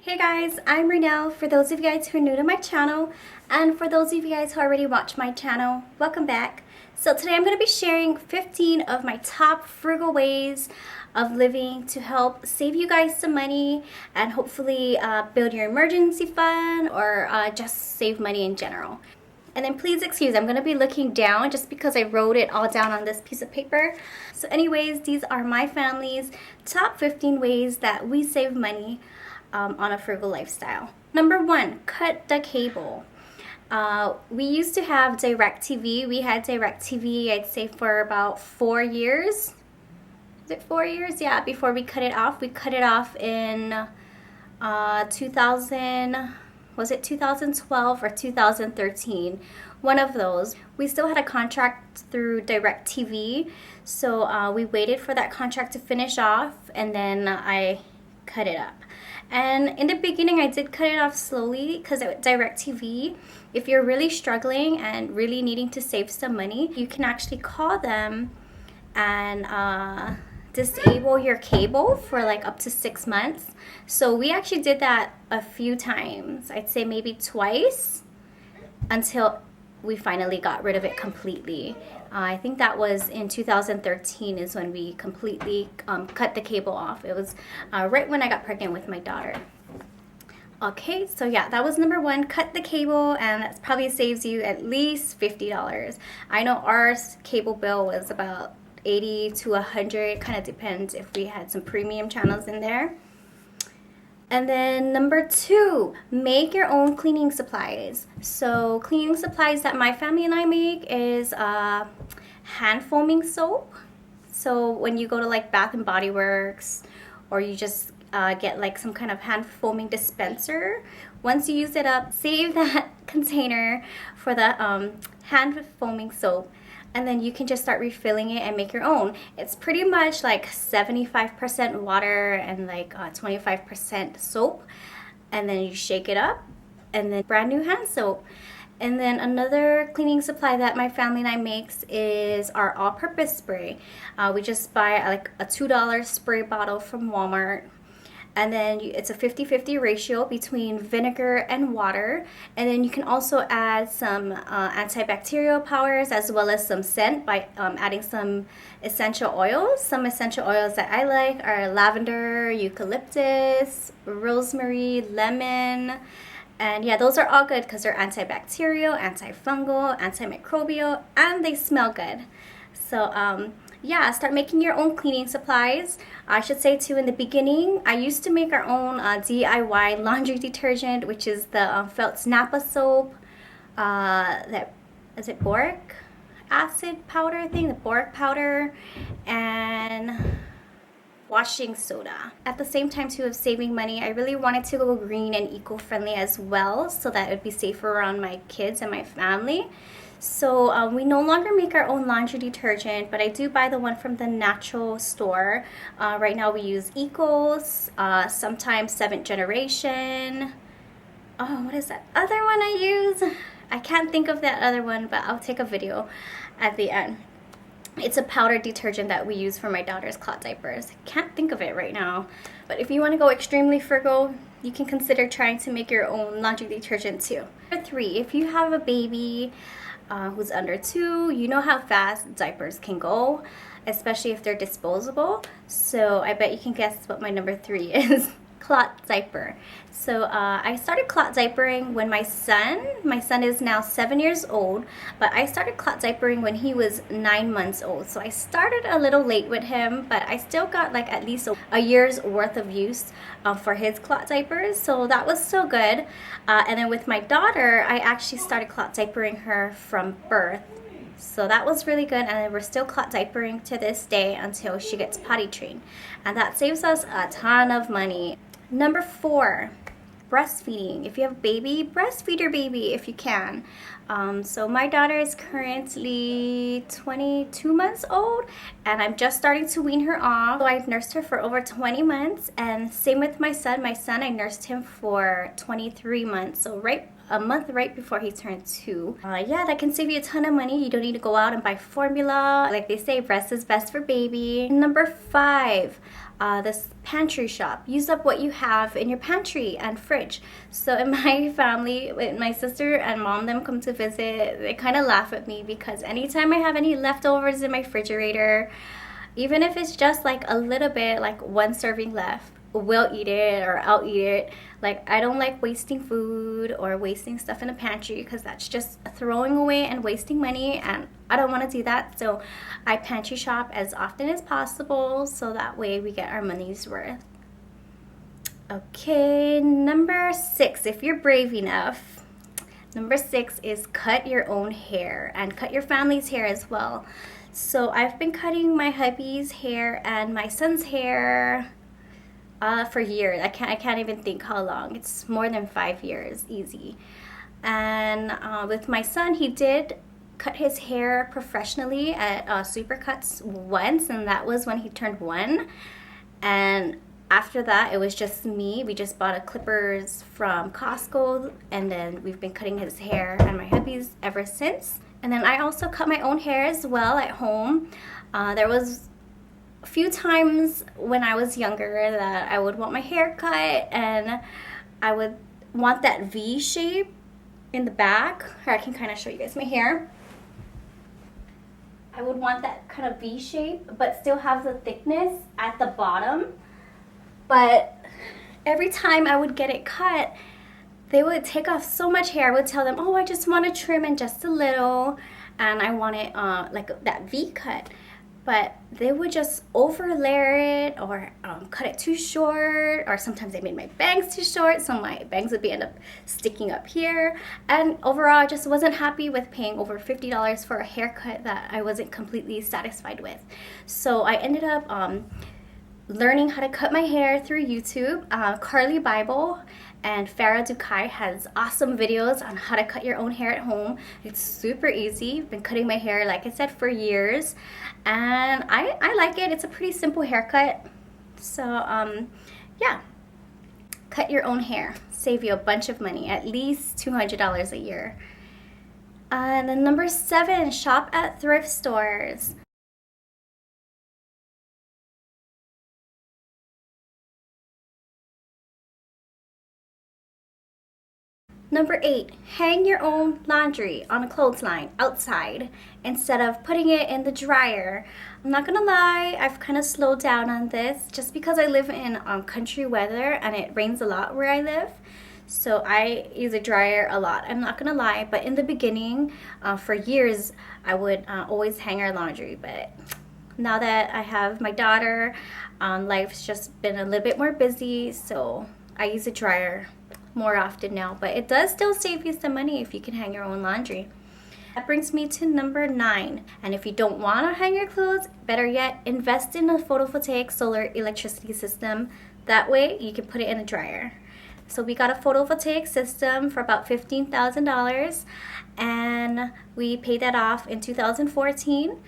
Hey guys, I'm Renelle. For those of you guys who are new to my channel, and for those of you guys who already watch my channel, welcome back. So today I'm going to be sharing 15 of my top frugal ways of living to help save you guys some money and hopefully build your emergency fund or just save money in general. And then please excuse, I'm going to be looking down just because I wrote it all down on this piece of paper. So anyways, these are my family's top 15 ways that we save money on a frugal lifestyle. Number 1, cut the cable. We used to have DirecTV. We had DirecTV, I'd say, for about 4 years. Is it 4 years? Yeah, before we cut it off. We cut it off in 2012 or 2013? One of those. We still had a contract through DirecTV, so we waited for that contract to finish off, and then I cut it up. And in the beginning, I did cut it off slowly because at DirecTV, if you're really struggling and really needing to save some money, you can actually call them and disable your cable for like up to 6 months. So we actually did that a few times. I'd say maybe twice until we finally got rid of it completely. I think that was in 2013 is when we completely cut the cable off. It was right when I got pregnant with my daughter. Okay, so yeah, that was number 1, cut the cable, and that probably saves you at least $50. I know our cable bill was about 80 to 100, kind of depends if we had some premium channels in there. And then number 2, make your own cleaning supplies. So cleaning supplies that my family and I make is hand foaming soap. So when you go to like Bath and Body Works, or you just get like some kind of hand foaming dispenser, once you use it up, save that container for the hand foaming soap, and then you can just start refilling it and make your own. It's pretty much like 75% water and like 25% soap, and then you shake it up, and then brand new hand soap. And then another cleaning supply that my family and I makes is our all-purpose spray. We just buy like a $2 spray bottle from Walmart. And then it's a 50-50 ratio between vinegar and water. And then you can also add some antibacterial powers as well as some scent by adding some essential oils. Some essential oils that I like are lavender, eucalyptus, rosemary, lemon. And yeah, those are all good because they're antibacterial, antifungal, antimicrobial, and they smell good. So yeah, start making your own cleaning supplies. I should say too, in the beginning, I used to make our own DIY laundry detergent, which is the Felt's Napa soap. That is it, boric acid powder thing, the boric powder, and washing soda. At the same time too of saving money, I really wanted to go green and eco-friendly as well, so that it would be safer around my kids and my family. So we no longer make our own laundry detergent, but I do buy the one from the natural store. Right now we use Eco's, sometimes 7th Generation. Oh, what is that other one I use? I can't think of that other one, but I'll take a video at the end. It's a powder detergent that we use for my daughter's clot diapers. I can't think of it right now. But if you want to go extremely frugal, you can consider trying to make your own laundry detergent too. Number 3, if you have a baby who's under 2, you know how fast diapers can go, especially if they're disposable. So I bet you can guess what my number 3 is. Clot diaper. So I started clot diapering when my son is now 7 years old, but I started clot diapering when he was 9 months old. So I started a little late with him, but I still got like at least a year's worth of use for his clot diapers. So that was so good. And then with my daughter, I actually started clot diapering her from birth. So that was really good, and we're still clot diapering to this day until she gets potty trained. And that saves us a ton of money. Number 4, breastfeeding. If you have a baby, breastfeed your baby if you can. So my daughter is currently 22 months old, and I'm just starting to wean her off. So I've nursed her for over 20 months, and same with my son. My son, I nursed him for 23 months. So right a month right before he turned 2. Yeah, that can save you a ton of money. You don't need to go out and buy formula. Like they say, breast is best for baby. Number 5, this pantry shop. Use up what you have in your pantry and fridge. So in my family, when my sister and mom them come to visit, they kind of laugh at me because anytime I have any leftovers in my refrigerator, even if it's just like a little bit, like 1 serving left, we'll eat it or I'll eat it. Like, I don't like wasting food or wasting stuff in the pantry because that's just throwing away and wasting money, and I don't want to do that. So I pantry shop as often as possible so that way we get our money's worth. Okay, number 6, if you're brave enough, number 6 is cut your own hair and cut your family's hair as well. So I've been cutting my hubby's hair and my son's hair for years. I can't even think how long. It's more than 5 years, easy. And with my son, he did cut his hair professionally at Supercuts once, and that was when he turned 1. And after that, it was just me. We just bought a clippers from Costco, and then we've been cutting his hair and my hubby's ever since. And then I also cut my own hair as well at home. There was a few times when I was younger that I would want my hair cut and I would want that V shape in the back. Or I can kind of show you guys my hair. I would want that kind of V shape but still have the thickness at the bottom. But every time I would get it cut, they would take off so much hair. I would tell them, oh, I just want to trim in just a little and I want it like that V cut. But they would just over layer it or cut it too short, or sometimes they made my bangs too short, so my bangs would end up sticking up here. And overall, I just wasn't happy with paying over $50 for a haircut that I wasn't completely satisfied with. So I ended up learning how to cut my hair through YouTube. Carly Bible and Farah Dukai has awesome videos on how to cut your own hair at home. It's super easy. I've been cutting my hair, like I said, for years, and I like it. It's a pretty simple haircut. So yeah, cut your own hair. Save you a bunch of money, at least $200 a year. And then number 7, shop at thrift stores. Number 8, hang your own laundry on a clothesline outside instead of putting it in the dryer. I'm not gonna lie, I've kind of slowed down on this just because I live in country weather and it rains a lot where I live. So I use a dryer a lot, I'm not gonna lie. But in the beginning, for years, I would always hang our laundry. But now that I have my daughter, life's just been a little bit more busy, so I use a dryer more often now. But it does still save you some money if you can hang your own laundry. That brings me to number 9. And if you don't want to hang your clothes, better yet, invest in a photovoltaic solar electricity system. That way you can put it in a dryer. So we got a photovoltaic system for about $15,000 and we paid that off in 2014.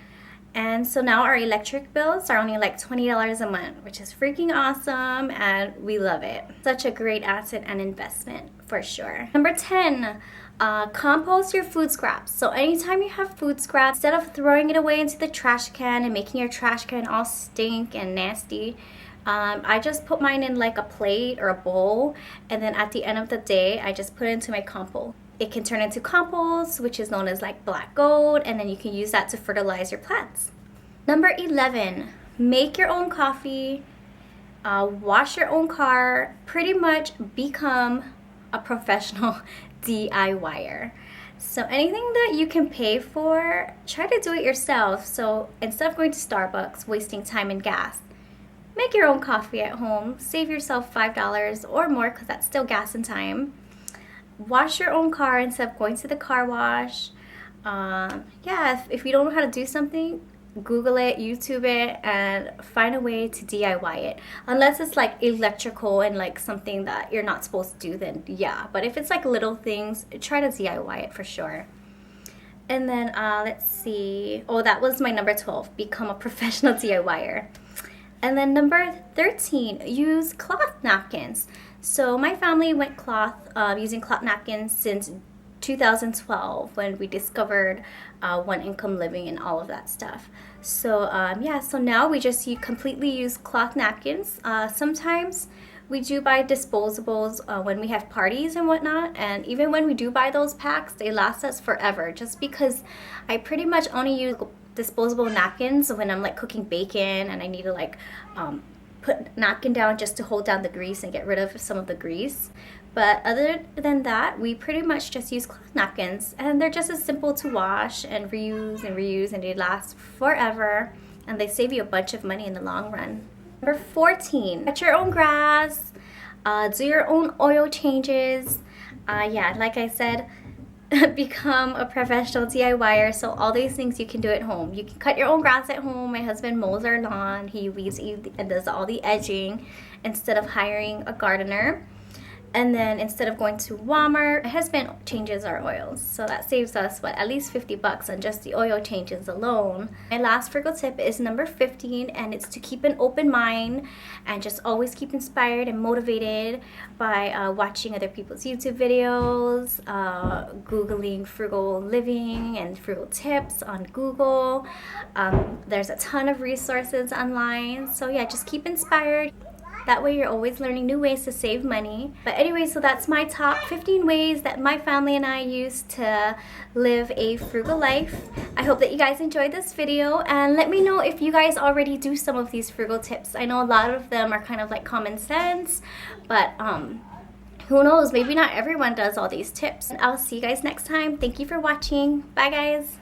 And so now our electric bills are only like $20 a month, which is freaking awesome, and we love it. Such a great asset and investment for sure. Number 10, compost your food scraps. So anytime you have food scraps, instead of throwing it away into the trash can and making your trash can all stink and nasty, I just put mine in like a plate or a bowl, and then at the end of the day, I just put it into my compost. It can turn into compost, which is known as like black gold, and then you can use that to fertilize your plants. Number 11, make your own coffee, wash your own car, pretty much become a professional DIYer. So anything that you can pay for, try to do it yourself. So instead of going to Starbucks, wasting time and gas, make your own coffee at home. Save yourself $5 or more, because that's still gas and time. Wash your own car instead of going to the car wash. Yeah, if you don't know how to do something, Google it, YouTube it, and find a way to DIY it. Unless it's like electrical and like something that you're not supposed to do, then yeah. But if it's like little things, try to DIY it for sure. And then let's see. Oh, that was my number 12. Become a professional DIYer. And then number 13, use cloth napkins. So my family went cloth, using cloth napkins since 2012 when we discovered one income living and all of that stuff. So yeah, so now we just completely use cloth napkins. Sometimes we do buy disposables when we have parties and whatnot, and even when we do buy those packs, they last us forever, just because I pretty much only use disposable napkins when I'm like cooking bacon and I need to like put napkin down just to hold down the grease and get rid of some of the grease. But other than that, we pretty much just use cloth napkins, and they're just as simple to wash and reuse, and they last forever, and they save you a bunch of money in the long run. Number 14, cut your own grass, do your own oil changes. Yeah, like I said, become a professional DIYer, so all these things you can do at home. You can cut your own grass at home. My husband mows our lawn. He weeds and does all the edging instead of hiring a gardener. And then instead of going to Walmart, my husband changes our oils. So that saves us, what, at least 50 bucks on just the oil changes alone. My last frugal tip is number 15, and it's to keep an open mind and just always keep inspired and motivated by watching other people's YouTube videos, Googling frugal living and frugal tips on Google. There's a ton of resources online. So yeah, just keep inspired. That way you're always learning new ways to save money. But anyway, so that's my top 15 ways that my family and I use to live a frugal life. I hope that you guys enjoyed this video, and let me know if you guys already do some of these frugal tips. I know a lot of them are kind of like common sense, but who knows, maybe not everyone does all these tips. And I'll see you guys next time. Thank you for watching. Bye guys.